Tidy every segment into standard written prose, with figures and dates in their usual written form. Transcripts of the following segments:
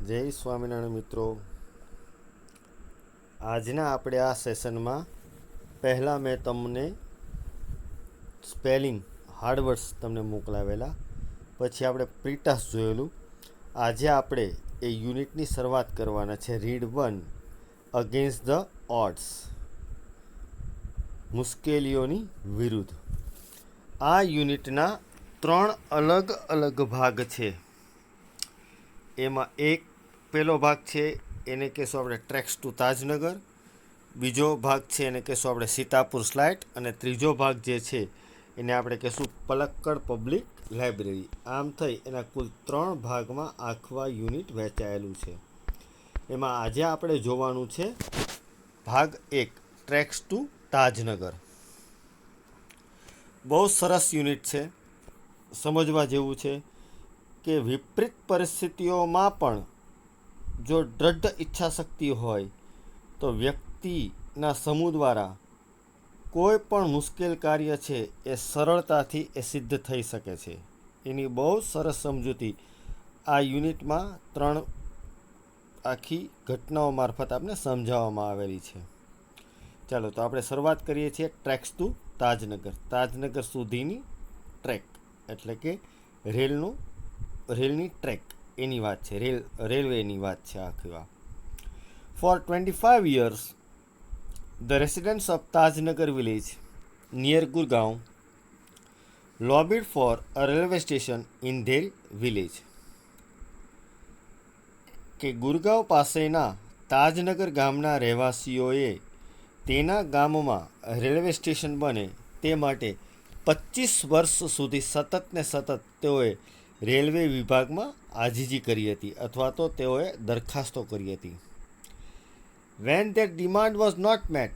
જય સ્વામિનારાયણ મિત્રો. આજના આપણે આ સેશનમાં પહેલાં મેં તમને સ્પેલિંગ હાર્ડવર્ડ્સ તમને મોકલાવેલા, પછી આપણે પ્રીટાસ જોયેલું. આજે આપણે એ યુનિટની શરૂઆત કરવાના છે. રીડ 1 અગેન્સ્ટ ધ ઓડ્સ, મુશ્કેલીઓની વિરુદ્ધ. આ યુનિટના 3 અલગ અલગ ભાગ છે. એમાં એક પહેલો ભાગ છે એને કહેશું આપણે ટ્રેક્સ ટુ તાજનગર, બીજો ભાગ છે એને કહેશું આપણે સીતાપુર સ્લાઇટ, અને ત્રીજો ભાગ જે છે એને આપણે કહેશું પલક્કડ પબ્લિક લાઇબ્રેરી. આમ થઈ એના કુલ 3 ભાગમાં આખવા યુનિટ વહેંચાયેલું છે. એમાં આજે આપણે જોવાનું છે ભાગ 1 ટ્રેક્સ ટુ તાજનગર. બહુ સરસ યુનિટ છે, સમજવા જેવું છે કે વિપરીત પરિસ્થિતિઓમાં પણ જો દૃઢ ઈચ્છાશક્તિ હોય તો વ્યક્તિના સમૂહ દ્વારા કોઈ પણ મુશ્કેલ કાર્ય છે એ સરળતાથી સિદ્ધ થઈ શકે છે. એની બહુ સરસ સમજૂતી આ યુનિટમાં 3 આખી ઘટનાઓ મારફત આપણે સમજાવવામાં આવેલી છે. ચાલો તો આપણે શરૂઆત કરીએ છીએ ટ્રેક્સ ટુ તાજનગર. તાજનગર સુધીની ટ્રેક એટલે કે રેલની ટ્રેક એની વાત છે, રેલવેની વાત છે આખી વાત. For 25 years the residents of Tajnagar village near Gurgaon lobbied for a railway station in their village. કે ગુરગાંવ પાસેના તાજનગર ગામના રહેવાસીઓએ તેના ગામમાં રેલવે સ્ટેશન બને તે માટે 25 વર્ષ સુધી સતત ને સતત તેઓએ રેલવે વિભાગમાં આજીજી કરી હતી અથવા તો તેઓએ દરખાસ્તો કરી હતી. When their demand was not met,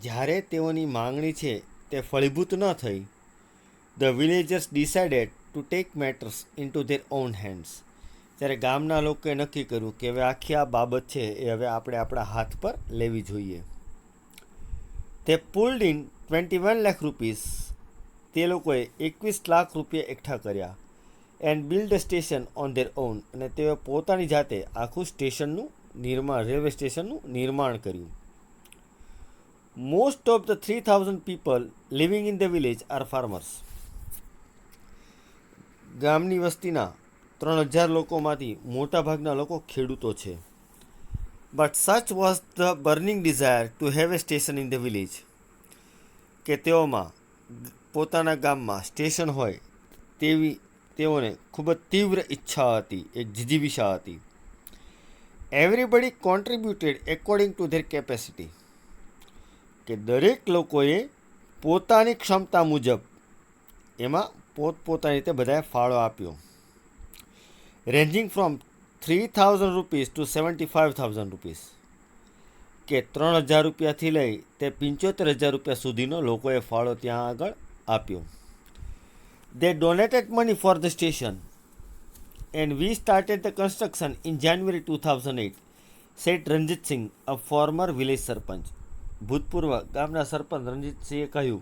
જ્યારે તેઓની માંગણી છે તે ફળીભૂત ન થઈ, the villagers decided to take matters into their own hands. ત્યારે ગામના લોકોએ નક્કી કર્યું કે હવે આખી આ બાબત છે એ હવે આપણે આપણા હાથ પર લેવી જોઈએ. તે પુલ્ડ ઇન 21 લાખ રૂપીસ, તે લોકોએ 21 લાખ રૂપિયા એકઠા કર્યા. And build station on there on, અને તેઓએ પોતાની જાતે આખું સ્ટેશનનું નિર્માણ, રેલવે સ્ટેશનનું નિર્માણ કર્યું. Most of the 3000 people living in the village R farmers. ગામની વસ્તીના 3000 લોકોમાંથી મોટાભાગના લોકો ખેડૂતો છે. But such was the burning desire to have a station in the village, કે તેઓમાં પોતાના ગામમાં સ્ટેશન હોય તેવી તેઓને ખૂબ જ તીવ્ર ઈચ્છા હતી, એક જીજીવિષા હતી. Everybody contributed according to there capacity, કે દરેક લોકોએ પોતાની ક્ષમતા મુજબ એમાં પોતપોતાની રીતે બધાએ ફાળો આપ્યો. Ranging from 3000 rupees to 75,000 rupees, કે 3000 રૂપિયાથી લઈ તે 75,000 રૂપિયા સુધીનો લોકોએ ફાળો ત્યાં આગળ આપ્યો. They donated money for the station and we started the construction in January 2008, said Ranjit Singh, a former village સરપંચ. ભૂતપૂર્વ ગામના સરપંચ રણજીતસિંહે કહ્યું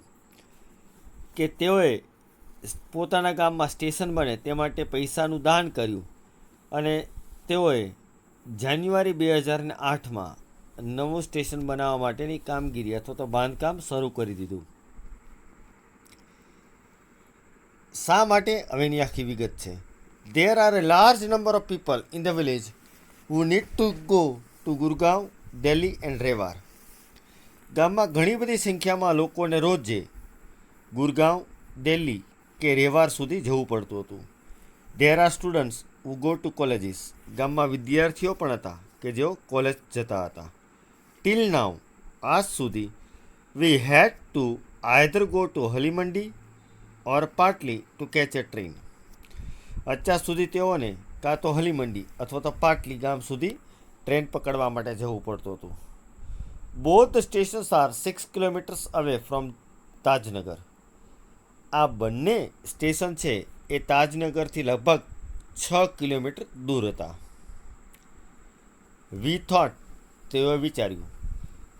કે તેઓએ પોતાના ગામમાં સ્ટેશન બને તે માટે પૈસાનું દાન કર્યું અને તેઓએ જાન્યુઆરી 2008માં નવું સ્ટેશન બનાવવા માટેની કામગીરી અથવા તો બાંધકામ શરૂ કરી દીધું. શા માટે? હવેની આખી વિગત છે. There are a large number of people in the village who need to go to Gurgaon, Delhi and Rewar. ગામમાં ઘણી બધી સંખ્યામાં લોકોને રોજે ગુરગાંવ, દિલ્હી કે રેવાર સુધી જવું પડતું હતું. There are students who go to colleges. ગામમાં વિદ્યાર્થીઓ પણ હતા કે જેઓ કોલેજ જતા હતા. Till now, આજ સુધી, we had to either go to હલીમંડી ઓર પાટલી ટુ કેચ એ ટ્રેન. અત્યાર સુધી તેઓને કાં તો હલીમંડી અથવા તો પાટલી ગામ સુધી ટ્રેન પકડવા માટે જવું પડતું હતું. Both stations are 6 kilometres away from Tajnagar. આ બંને સ્ટેશન છે એ તાજનગરથી લગભગ 6 કિલોમીટર દૂર હતા. વી થોટ, તેઓએ વિચાર્યું,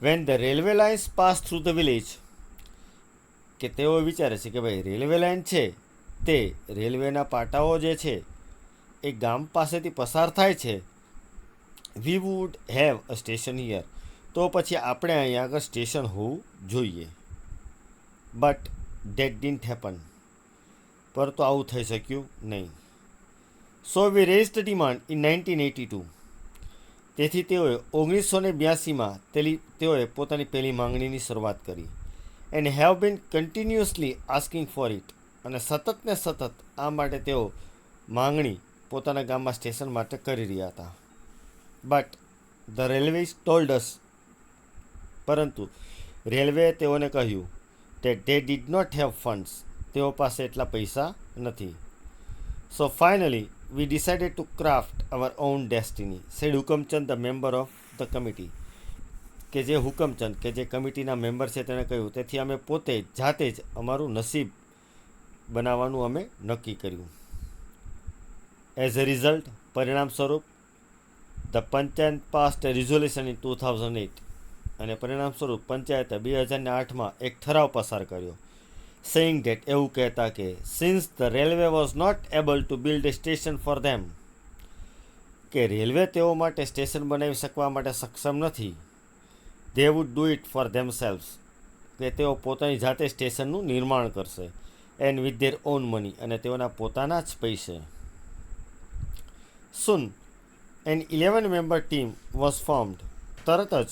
when the railway lines pass through the village, કે તેઓ વિચારે છે કે ભાઈ રેલવે લાઇન છે તે રેલવેના પાટાઓ જે છે એ ગામ પાસેથી પસાર થાય છે વી would have a station here, તો પછી આપણે અહીંયા આગળ સ્ટેશન હોવું જોઈએ. બટ ડેટ ડિન્ટ હેપન, પરંતુ આવું થઈ શક્યું નહીં. સો વી રેઝ ધ ડિમાન્ડ ઇન 1982. તેથી તેઓએ 1982માં તેઓએ પોતાની પહેલી માંગણીની શરૂઆત કરી. And have been continuously asking for it, અને સતત ને સતત આ માટે તેઓ માંગણી પોતાના ગામમાં સ્ટેશન માટે કરી રહ્યા હતા. બટ ધ રેલવે ટોલ્ડ અસ, પરંતુ રેલવેએ તેઓને કહ્યું that they did not have funds, તેઓ પાસે એટલા પૈસા નથી. So finally we decided to craft our own destiny, said Hukamchand, the member of the committee. કે જે હુકમચંદ કે જે કમિટીના મેમ્બર છે તેણે કહ્યું, તેથી અમે પોતે જાતે જ અમારું નસીબ બનાવવાનું અમે નક્કી કર્યું. એઝ અ રિઝલ્ટ, પરિણામ સ્વરૂપ, the panchayat passed a resolution in 2008, અને પરિણામ સ્વરૂપ પંચાયતે 2008માં એક ઠરાવ પસાર કર્યો, સેઇંગ ડેટ, એવું કહેતા કે since the railway was not able to build a station for them, કે રેલવે તેઓ માટે સ્ટેશન બનાવી શકવા માટે સક્ષમ નથી, they would do it for themselves, કે તેઓ પોતાની જાતે સ્ટેશનનું નિર્માણ કરશે, and with their own money, અને તેઓના પોતાના જ પૈસે. Soon an 11 member team was formed, તરત જ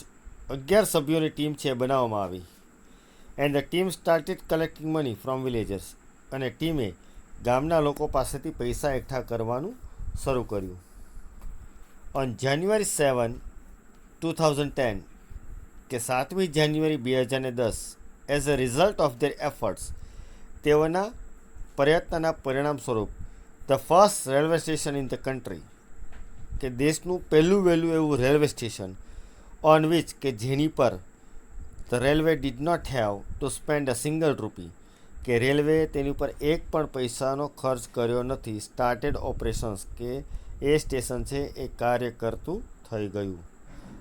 11 સભ્યોની ટીમ છે બનાવવામાં આવી. And the team started collecting money from villagers, અને ટીમે ગામના લોકો પાસેથી પૈસા એકઠા કરવાનું શરૂ કર્યું. ઓન જાન્યુઆરી 7, 2010, કે 7મી જાન્યુઆરી 2010, as a result of their efforts, તેઓના પ્રયત્નના પરિણામ સ્વરૂપ, the first railway station in the country, કે દેશનું પહેલું વહેલું એવું રેલવે સ્ટેશન, ઓન વિચ, કે જેની પર the railway did not have to spend a single rupee, કે રેલવેએ તેની ઉપર એક પણ પૈસાનો ખર્ચ કર્યો નથી, સ્ટાર્ટેડ ઓપરેશન્સ, કે એ સ્ટેશન છે એ કાર્ય કરતું થઈ ગયું.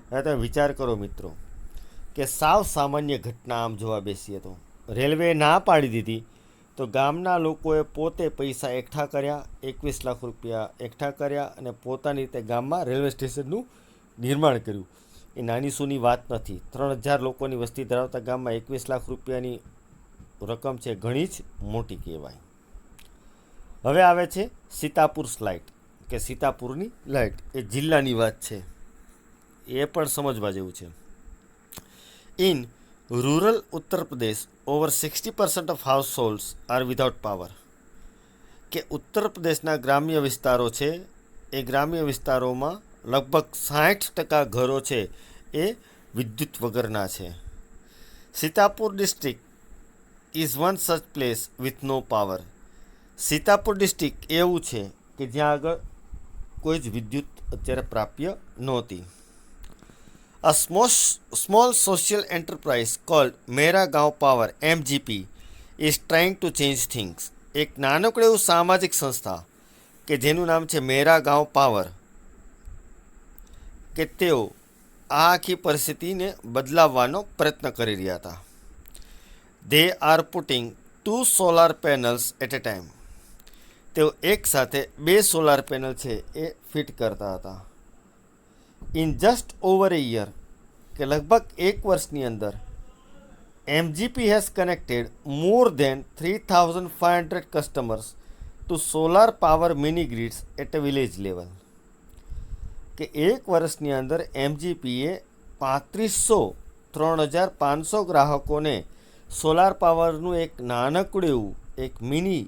હવે તમે વિચાર કરો મિત્રો, કે સાવ સામાન્ય ઘટના આમ જોવા બેસીએ તો રેલવેએ ના પાડી દીધી, તો ગામના લોકોએ પોતે પૈસા એકઠા કર્યા, 21 લાખ રૂપિયા એકઠા કર્યા, અને પોતાની રીતે ગામમાં રેલવે સ્ટેશનનું નિર્માણ કર્યું. એ નાની સૂની વાત નથી. 3000 લોકોની વસ્તી ધરાવતા ગામમાં 21 લાખ રૂપિયાની રકમ છે, ઘણી જ મોટી કહેવાય. હવે આવે છે સીતાપુર સ્લાઇડ, કે સીતાપુરની લાઇટ, એ જિલ્લાની વાત છે, એ પણ સમજવા જેવું છે. In rural Uttar Pradesh, over 60% of household are without power, કે ઉત્તર પ્રદેશના ગ્રામ્ય વિસ્તારો છે, એ ગ્રામ્ય વિસ્તારોમાં લગભગ 60% ઘરો છે એ વિદ્યુત વગરના છે. Sitapur district is one such place with no power, Sitapur district એવું છે કે જ્યાં આગળ કોઈ જ વિદ્યુત અત્યારે પ્રાપ્ય નહોતી. A small social enterprise called Mera Gaon power MGP is trying to change things. એક નાનકડું એવું સામાજિક સંસ્થા કે જેનું નામ છે મેરા ગાંવ પાવર, કે તેઓ આ આખી પરિસ્થિતિને બદલાવવાનો પ્રયત્ન કરી રહ્યા હતા. They are putting 2 solar panels at a time, તેઓ એક સાથે 2 સોલાર પેનલ છે એ ફિટ કરતા હતા. In just over a year, કે લગભગ એક વર્ષની અંદર, MGP has connected more than 3500 customers to solar power mini grids at a village level, કે એક વર્ષની અંદર એમજીપીએ 3500 ગ્રાહકોને સોલાર પાવરનું એક નાનકડું એવું એક મિની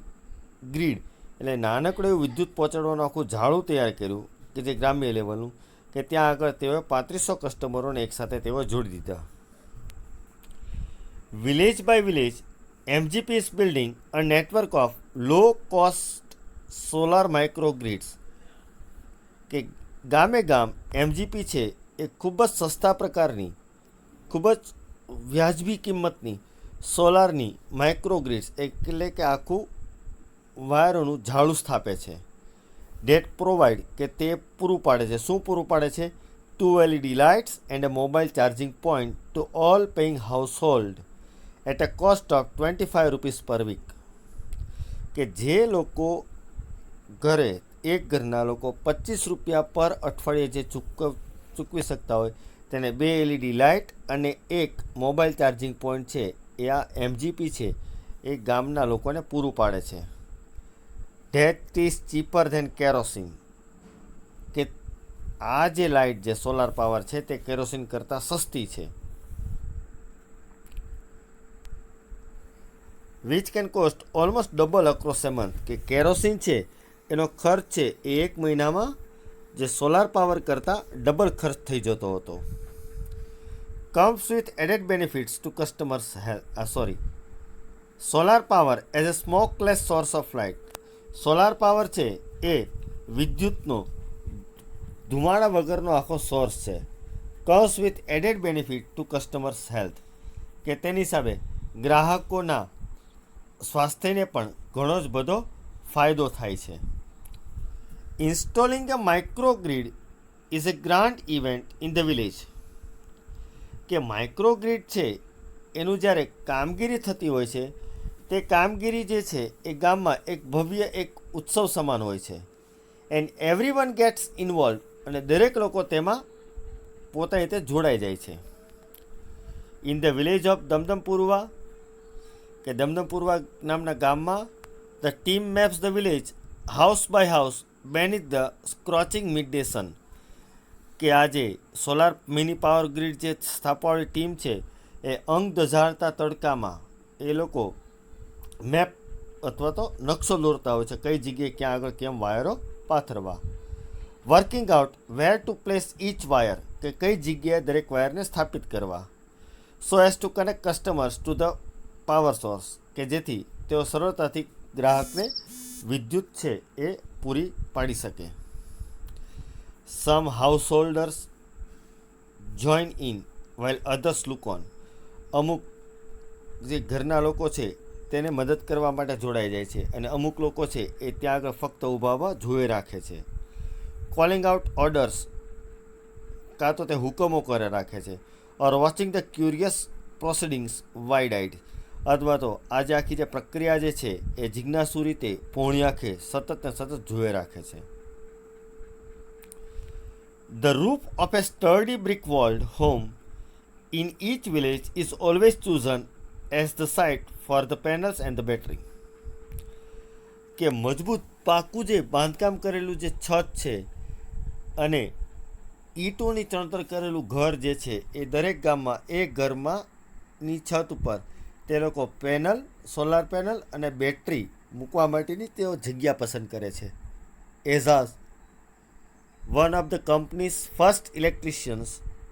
ગ્રીડ, એટલે નાનકડું એવું વિદ્યુત પહોંચાડવાનું આખું જાળું તૈયાર કર્યું, કે જે ગ્રામ્ય લેવલનું, કે ત્યાં આગળ તેઓએ 3500 કસ્ટમરોને એકસાથે તેઓ જોડી દીધા. Village by village, MGP is building a network of low cost solar micro grids, કે ગામે ગામ એમજીપી છે એ ખૂબ જ સસ્તા પ્રકારની, ખૂબ જ વ્યાજબી કિંમતની સોલારની માઇક્રો ગ્રીડ્સ, એટલે કે આખું વાયરોનું જાળું સ્થાપે છે. ડેટ પ્રોવાઈડ, કે તે પૂરું પાડે છે. શું પૂરું પાડે છે? 2 LED lights and a mobile charging point to all paying household at a cost of 25 rupees per week, કે જે લોકો ઘરે, એક ઘરના લોકો 25 રૂપિયા પર અઠવાડિયે જે ચૂકવી શકતા હોય તેને 2 LED લાઇટ અને એક મોબાઈલ ચાર્જિંગ પોઈન્ટ છે એ આ MGP છે એ ગામના લોકોને પૂરું પાડે છે. That is cheaper than kerosene, કે આ જે લાઇટ જે સોલાર પાવર છે તે કેરોસીન કરતાં સસ્તી છે. Which can cost almost double across A month, કે કેરોસીન છે એનો ખર્ચ છે એ એક મહિનામાં જે સોલાર પાવર કરતાં ડબલ ખર્ચ થઈ જતો હતો. Comes with added benefits to customers solar power as a smokeless source of light. Solar power છે એ વિદ્યુતનો ધુમાડા વગરનો આખો સોર્સ છે. Comes with added benefit to customers health, કે તેની સામે ગ્રાહકોના સ્વાસ્થ્યને પણ ઘણો જ બધો ફાયદો થાય છે. Installing a microgrid is a grand event in the village, કે માઇક્રોગ્રીડ છે એનું જ્યારે કામગીરી થતી હોય છે તે કામગીરી જે છે એ ગામમાં એક ભવ્ય એક ઉત્સવ સમાન હોય છે. And everyone gets involve, અને દરેક લોકો તેમાં પોતાની રીતે જોડાઈ જાય છે. In the village of Damdampurwa, કે દમદમપુરવા નામના ગામમાં the team maps the village house by house beneath the scorching midday sun, કે આ જે સોલાર મિની પાવર ગ્રીડ જે સ્થાપવાવાળી ટીમ છે એ અંગ દઝાડતા તડકામાં એ લોકો મેપ અથવા તો નકશો દોરતા હોય છે કઈ જગ્યાએ ક્યાં આગળ કેમ વાયરો પાથરવા. Working out where to place each wire, કે કઈ જગ્યાએ દરેક વાયરને સ્થાપિત કરવા. So as to connect customers to the power source, કે જેથી તેઓ સરળતાથી ગ્રાહકને વિદ્યુત છે એ પૂરી પાડી શકે. Some householders join in while others look on. અમુક જે ઘરના લોકો છે તેને મદદ કરવા માટે જોડાઈ જાય છે અને અમુક લોકો છે એ ત્યાં આગળ ફક્ત ઊભામાં જોઈ રાખે છે. કોલિંગ આઉટ ઓર્ડર્સ, કાં તો તે હુકમો કરે રાખે છે. ઓર watching the curious proceedings wide આઇડ, અથવા તો આજે આખી જે પ્રક્રિયા જે છે એ જિજ્ઞાસુ રીતે પહોળી આંખે સતત ને સતત જોઈ રાખે છે. The roof of a sturdy brick walled home in each village is always chosen as the site for the panels and the battery, કે મજબૂત પાકું જે બાંધકામ કરેલું જે છત છે અને ઈંટોની ચણતર કરેલું ઘર જે છે એ દરેક ગામમાં એ ઘરમાં ની છત ઉપર તે લોકો પેનલ, સોલાર પેનલ અને બેટરી મૂકવા માટેની તેઓ જગ્યા પસંદ કરે છે. Ejaz one of the company's first electricians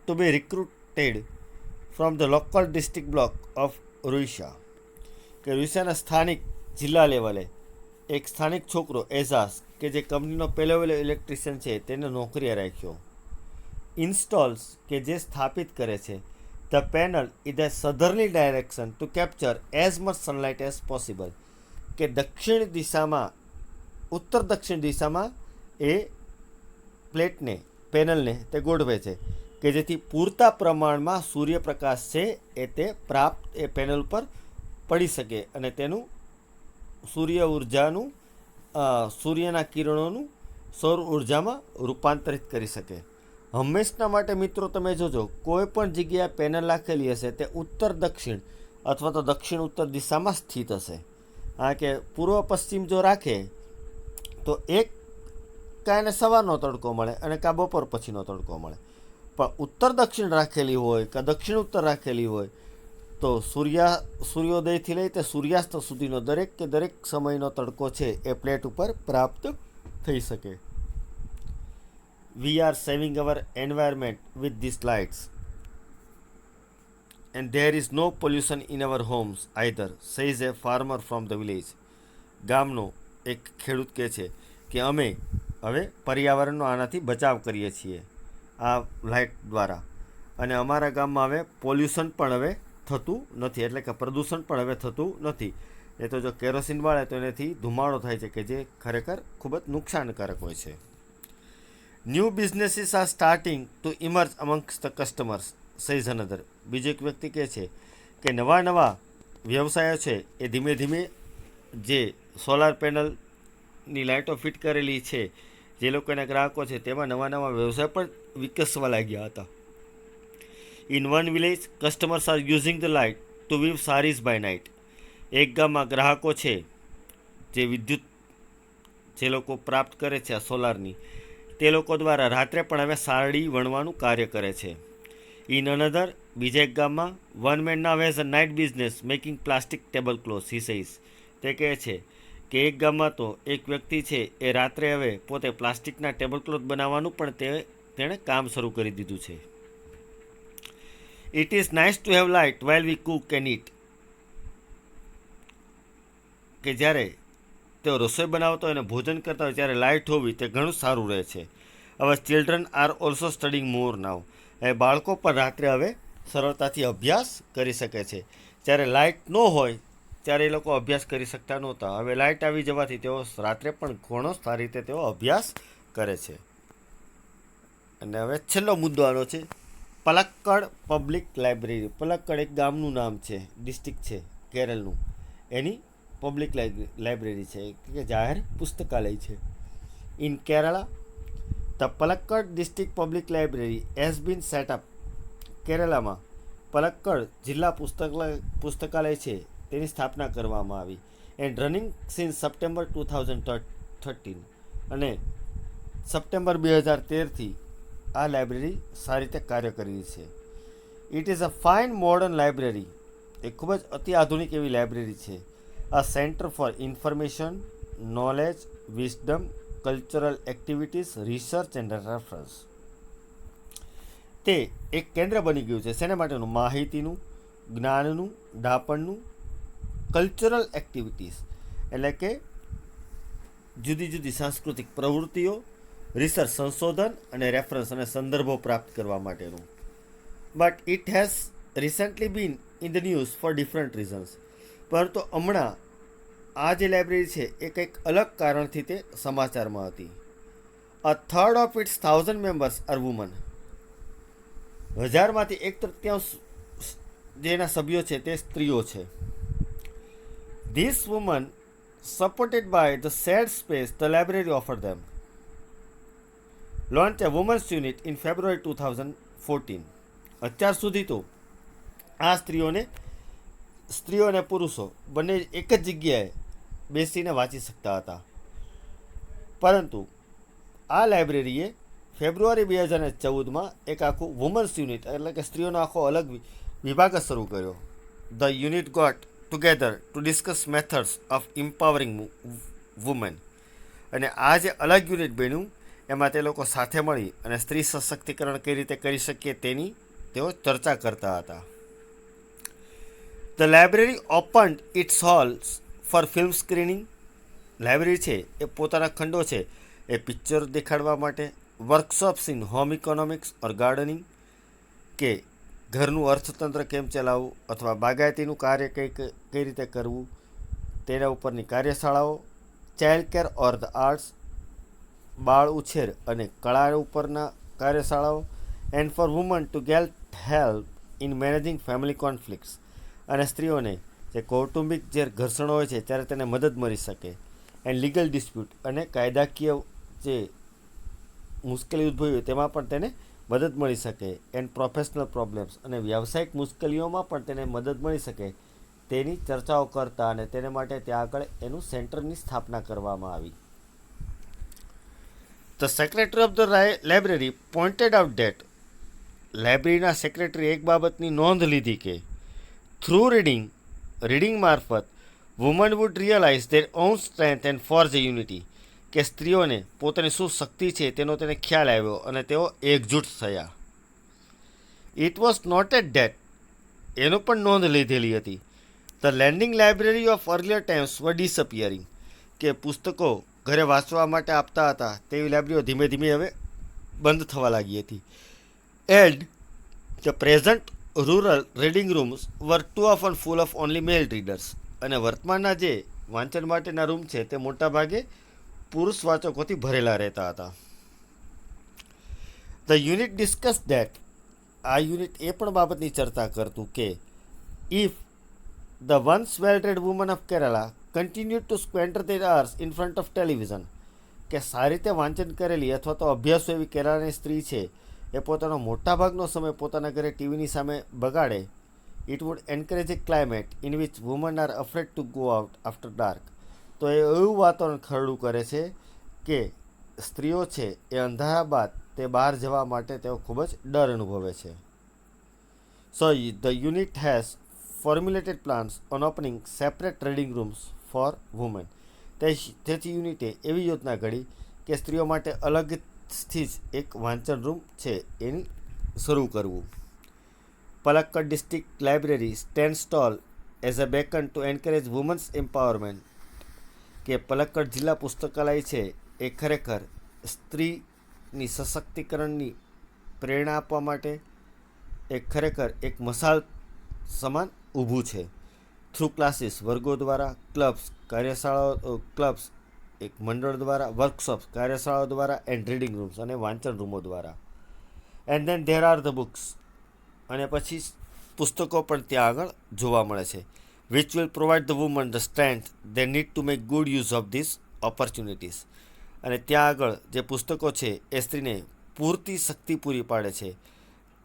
to be recruited from the local district block of રૂઈસા, કે રૂઈસાના સ્થાનિક જિલ્લા લેવલે એક સ્થાનિક છોકરો એઝાઝ કે જે કંપનીનો પહેલો ઇલેક્ટ્રિશિયન છે તેને નોકરીએ રાખ્યો. ઇન્સ્ટોલ્સ, કે જે સ્થાપિત કરે છે the panel in the southerly direction to capture as much sunlight as possible, કે દક્ષિણ દિશામાં ઉત્તર દક્ષિણ દિશામાં એ પ્લેટને પેનલને તે ગોઠવે છે કે જેથી પૂરતા પ્રમાણમાં સૂર્યપ્રકાશ છે એ તે પ્રાપ્ત એ પેનલ પર પડી શકે અને તેનું સૂર્ય ઉર્જાનું સૂર્યના કિરણોનું સૌર ઉર્જામાં રૂપાંતરિત કરી શકે. હંમેશના માટે મિત્રો તમે જોજો કોઈ પણ જગ્યાએ પેનલ રાખેલી હશે તે ઉત્તર દક્ષિણ અથવા તો દક્ષિણ ઉત્તર દિશામાં સ્થિત હશે. કારણ કે પૂર્વ પશ્ચિમ જો રાખે તો એક કાં એને સવારનો તડકો મળે અને કાં બપોર પછીનો તડકો મળે, પણ ઉત્તર દક્ષિણ રાખેલી હોય કાં દક્ષિણ ઉત્તર રાખેલી હોય તો સૂર્યોદયથી લઈ તે સૂર્યાસ્ત સુધીનો દરેક સમયનો તડકો છે એ પ્લેટ ઉપર પ્રાપ્ત થઈ શકે. We are saving our environment with this lights and there is no pollution in our homes either, says a farmer from the village. ગામનો એક ખેડૂત કહે છે કે અમે હવે પર્યાવરણનો આનાથી બચાવ કરીએ છીએ આ લાઇટ દ્વારા, અને અમારા ગામમાં હવે પોલ્યુશન પણ હવે થતું નથી, એટલે કે પ્રદૂષણ પણ હવે થતું નથી. એ તો જો કેરોસીન બાળે તો એનાથી ધુમાડો થાય છે કે જે ખરેખર ખૂબ જ નુકસાનકારક હોય છે. New businesses are starting to emerge amongst the customers, says another. બીજો એક વ્યક્તિ કહે છે કે નવા વ્યવસાયો છે એ ધીમે ધીમે જે સોલાર પેનલની લાઇટો ફિટ કરેલી છે જે લોકો એના ગ્રાહકો છે તેમાં નવા નવા વ્યવસાય પણ વિકસવા લાગ્યા હતા. In one village customers are using the light to weave saris by night. એક ગામમાં ગ્રાહકો છે જે વિદ્યુત જે લોકો પ્રાપ્ત કરે છે આ સોલારની, તે લોકો દ્વારા રાત્રે પણ હવે સાડી વણવાનું કાર્ય કરે છે. ઇન અનધર, બીજા એક ગામમાં one man now has a night business making plastic table cloth he says. તે કહે છે કે એક ગામમાં તો એક વ્યક્તિ છે એ રાત્રે હવે પોતે પ્લાસ્ટિકના ટેબલ ક્લોથ બનાવવાનું પણ તેણે કામ શરૂ કરી દીધું છે. It is nice to have light while we cook and eat. કે જ્યારે તેઓ રસોઈ બનાવતા હોય અને ભોજન કરતા હોય ત્યારે લાઇટ હોવી તે ઘણું સારું રહે છે. હવે ચિલ્ડ્રન આર ઓલ્સો સ્ટડિંગ મોર નાવ. એ બાળકો પણ રાત્રે હવે સરળતાથી અભ્યાસ કરી શકે છે. જ્યારે લાઇટ ન હોય ત્યારે એ લોકો અભ્યાસ કરી શકતા નહોતા. હવે લાઇટ આવી જવાથી તેઓ રાત્રે પણ ઘણો સારી રીતે તેઓ અભ્યાસ કરે છે. અને હવે છેલ્લો મુદ્દો આનો છે પલક્કડ પબ્લિક લાઇબ્રેરી. પલક્કડ એક ગામનું નામ છે, ડિસ્ટ્રિક્ટ છે કેરળનું. એની પબ્લિક લાઇબ્રેરી છે કે જાહેર પુસ્તકાલય છે. In Kerala the Palakkad district public library has been set up. કેરળામાં પલક્કડ જિલ્લા પુસ્તકાલય છે તેની સ્થાપના કરવામાં આવી. And running since September 2013. અને સપ્ટેમ્બર 2013થી આ લાઇબ્રેરી સારી રીતે કાર્ય કરી રહી છે. It is a fine modern library. એ ખૂબ જ અતિ આધુનિક એવી લાઇબ્રેરી છે. A centre for information, knowledge, wisdom, cultural activities, research and reference. તે એક કેન્દ્ર બની ગયું છે શેના માટેનું? માહિતીનું, જ્ઞાનનું, ડાપણનું, કલ્ચરલ એક્ટિવિટીઝ એટલે કે જુદી જુદી સાંસ્કૃતિક પ્રવૃત્તિઓ, રિસર્ચ સંશોધન અને રેફરન્સ અને સંદર્ભો પ્રાપ્ત કરવા માટેનું. But it has recently been in the news for different reasons. પરંતુ હમણાં આ જે લાઇબ્રેરી છે એ કંઈક અલગ કારણથી તે સમાચારમાં હતી. A third of its 1000 members are women. 1000માંથી 1/3 જે એના સભ્યો છે તે સ્ત્રીઓ છે. These women supported by the shared space the library offer them launch a women's unit in February 2014. અત્યાર સુધી તો આ સ્ત્રીઓ અને પુરુષો બંને એક જ જગ્યાએ બેસીને વાંચી શકતા હતા. પરંતુ આ લાઇબ્રેરીએ ફેબ્રુઆરી 2014માં એક આખું વુમન્સ યુનિટ એટલે કે સ્ત્રીઓનો આખો અલગ વિભાગ જ શરૂ કર્યો. The unit got together to discuss methods of empowering women. અને આ જે અલગ યુનિટ બન્યું એમાં તે લોકો સાથે મળી અને સ્ત્રી સશક્તિકરણ કઈ રીતે કરી શકીએ તેની તેઓ ચર્ચા કરતા હતા. The library opened its halls for film screening. Library છે એ પોતાના ખંડો છે એ પિક્ચર દેખાડવા માટે, workshops in home economics or gardening કે ઘરનું અર્થતંત્ર કેમ ચલાવવું અથવા બાગાયતીનું કાર્ય કઈ રીતે કરવું તેના ઉપરની કાર્યશાળાઓ, child care or the arts, બાળ ઉછેર અને કળા ઉપરના કાર્યશાળાઓ, and for women to get help in managing family conflicts. અને સ્ત્રીઓને જે કૌટુંબિક જે ઘર્ષણો હોય છે ત્યારે તેને મદદ મળી શકે. એન્ડ લીગલ ડિસ્પ્યુટ અને કાયદાકીય જે મુશ્કેલી ઉદ્ભવી હોય તેમાં પણ તેને મદદ મળી શકે. એન્ડ પ્રોફેશનલ પ્રોબ્લેમ્સ અને વ્યાવસાયિક મુશ્કેલીઓમાં પણ તેને મદદ મળી શકે તેની ચર્ચાઓ કરતા અને તેને માટે ત્યાં આગળ એનું સેન્ટરની સ્થાપના કરવામાં આવી. The secretary of the library pointed out that. લાઇબ્રેરીના સેક્રેટરી એક બાબતની નોંધ લીધી કે થ્રુ રીડિંગ મારફત women would realise their own strength and forge a unity. કે સ્ત્રીઓને પોતાની શું શક્તિ છે તેનો તેને ખ્યાલ આવ્યો અને તેઓ એકજૂટ થયા. It was noted that. એનો પણ નોંધ લીધેલી હતી. The lending library of earlier times were disappearing. કે પુસ્તકો ઘરે વાંચવા માટે આપતા હતા તેવી લાઇબ્રેરીઓ ધીમે ધીમે હવે બંધ થવા લાગી હતી. And the present rural reading rooms were too often full of only male readers. અને વર્તમાનના જે વાંચન માટેના રૂમ છે તે મોટાભાગે પુરુષ વાચકોથી ભરેલા રહેતા હતા. The unit discuss that. આ યુનિટ એ પણ બાબતની ચર્ચા કરતું કે if the ones well read women of Kerala continue to squander their hours in front of television. કે સારી રીતે વાંચન કરેલી અથવા તો અભ્યાસો એવી કેળાની સ્ત્રી છે એ પોતાનો મોટાભાગનો સમય પોતાના ઘરે ટીવીની સામે બગાડે, it would encourage a climate in which women are afraid to go out after dark. તો એ એવું વાતાવરણ ખરડું કરે છે કે સ્ત્રીઓ છે એ અંધારા બાદ તે બહાર જવા માટે તેઓ ખૂબ જ ડર અનુભવે છે. So the unit has formulated plans on opening separate reading rooms for women. તેથી યુનિટે એવી યોજના ઘડી કે સ્ત્રીઓ માટે અલગથી જ એક વાંચન રૂમ છે એની શરૂ કરવું. Palakkad district library stands tall as a beacon to encourage women's empowerment. કે પલક્કડ જિલ્લા પુસ્તકાલય છે એ ખરેખર સ્ત્રીની સશક્તિકરણની પ્રેરણા આપવા માટે એ ખરેખર એક મસાલ સમાન ઊભું છે. થ્રુ ક્લાસીસ વર્ગો દ્વારા, ક્લબ્સ કાર્યશાળાઓ, ક્લબ્સ એક મંડળ દ્વારા, વર્કશોપ્સ કાર્યશાળાઓ દ્વારા, એન્ડ રીડિંગ રૂમ્સ અને વાંચન રૂમો દ્વારા. And then there are the books, અને પછી પુસ્તકો પણ ત્યાં આગળ જોવા મળે છે. which will provide the women the strength they need to make good use of these opportunities. અને ત્યાં આગળ જે પુસ્તકો છે એ સ્ત્રીને પૂરતી શક્તિ પૂરી પાડે છે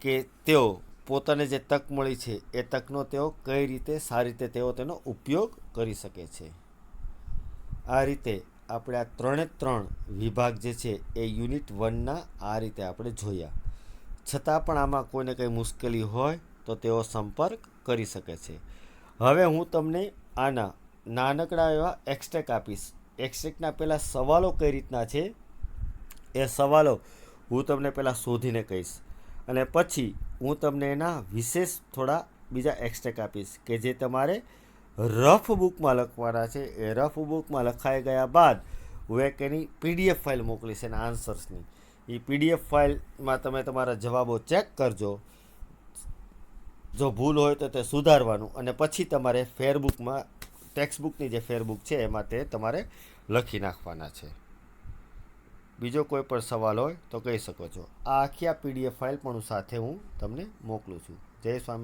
કે તેઓ પોતાને જે તક મળી છે એ તકનો તેઓ કઈ રીતે સારી રીતે તેઓ તેનો ઉપયોગ કરી શકે છે. આ રીતે આપણે આ 3 વિભાગ જે છે એ યુનિટ 1ના આ રીતે આપણે જોયા. છતાં પણ આમાં કોઈને કંઈ મુશ્કેલી હોય તો તેઓ સંપર્ક કરી શકે છે. હવે હું તમને આના નાનકડા એવા એક્સ્ટ્રેક્ટ આપીશ. એક્સ્ટ્રેક્ટના પહેલાં સવાલો કઈ રીતના છે એ સવાલો હું તમને પહેલાં શોધીને કહીશ, અને પછી હું તમને એના વિશેષ થોડા બીજા એક્સ્ટ્રેક્ટ આપીશ કે જે તમારે રફ બુકમાં લખવાના છે. એ રફ બુકમાં લખાઈ ગયા બાદ હું એક એની PDF ફાઇલ મોકલીશ એના આન્સર્સની. એ PDF ફાઇલમાં તમે તમારા જવાબો ચેક કરજો. જો ભૂલ હોય તો તે સુધારવાનું, અને પછી તમારે ફેરબુકમાં ટેક્સ્ટબુકની જે ફેરબુક છે એમાં તે તમારે લખી નાખવાના છે. બીજો કોઈ પણ સવાલ હોય તો કહી શકો છો. આ આખી આ PDF ફાઇલ પણ સાથે હું તમને મોકલું છું. જય સ્વામી.